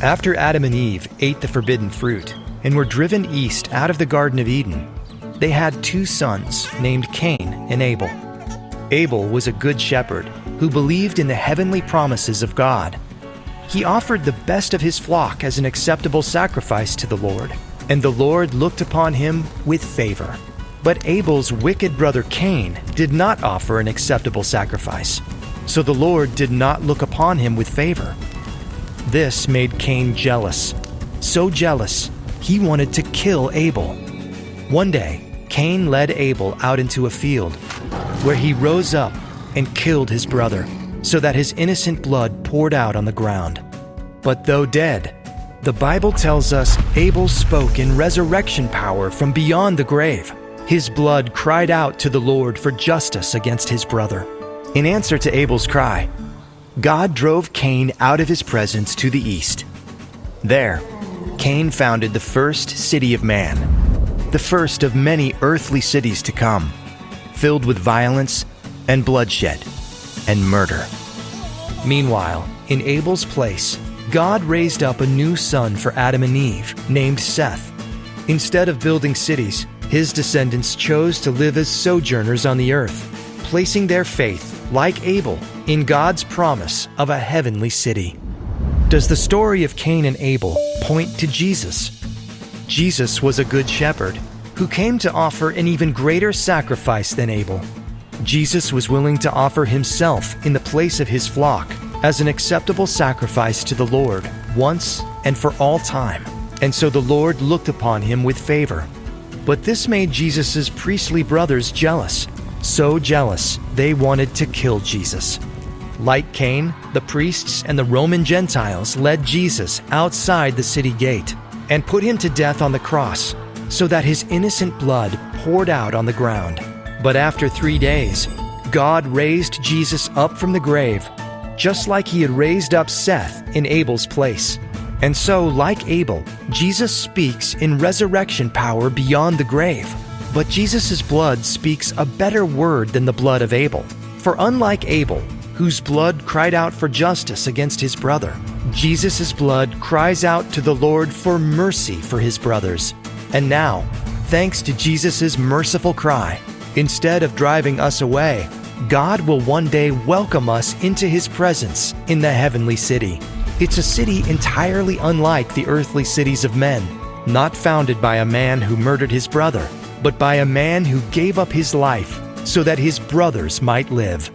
After Adam and Eve ate the forbidden fruit and were driven east out of the Garden of Eden, they had two sons named Cain and Abel. Abel was a good shepherd who believed in the heavenly promises of God. He offered the best of his flock as an acceptable sacrifice to the Lord, and the Lord looked upon him with favor. But Abel's wicked brother Cain did not offer an acceptable sacrifice, so the Lord did not look upon him with favor. This made Cain jealous. So jealous, he wanted to kill Abel. One day, Cain led Abel out into a field, where he rose up and killed his brother, so that his innocent blood poured out on the ground. But though dead, the Bible tells us Abel spoke in resurrection power from beyond the grave. His blood cried out to the Lord for justice against his brother. In answer to Abel's cry, God drove Cain out of his presence to the east. There, Cain founded the first city of man, the first of many earthly cities to come, filled with violence and bloodshed and murder. Meanwhile, in Abel's place, God raised up a new son for Adam and Eve, named Seth. Instead of building cities, his descendants chose to live as sojourners on the earth, placing their faith, like Abel, in God's promise of a heavenly city. Does the story of Cain and Abel point to Jesus? Jesus was a good shepherd who came to offer an even greater sacrifice than Abel. Jesus was willing to offer himself in the place of his flock as an acceptable sacrifice to the Lord once and for all time. And so the Lord looked upon him with favor. But this made Jesus' priestly brothers jealous. So jealous, they wanted to kill Jesus. Like Cain, the priests and the Roman Gentiles led Jesus outside the city gate and put him to death on the cross, so that his innocent blood poured out on the ground. But after 3 days, God raised Jesus up from the grave, just like he had raised up Seth in Abel's place. And so, like Abel, Jesus speaks in resurrection power beyond the grave. But Jesus' blood speaks a better word than the blood of Abel. For unlike Abel, whose blood cried out for justice against his brother, Jesus' blood cries out to the Lord for mercy for his brothers. And now, thanks to Jesus' merciful cry, instead of driving us away, God will one day welcome us into his presence in the heavenly city. It's a city entirely unlike the earthly cities of men, not founded by a man who murdered his brother, but by a man who gave up his life so that his brothers might live.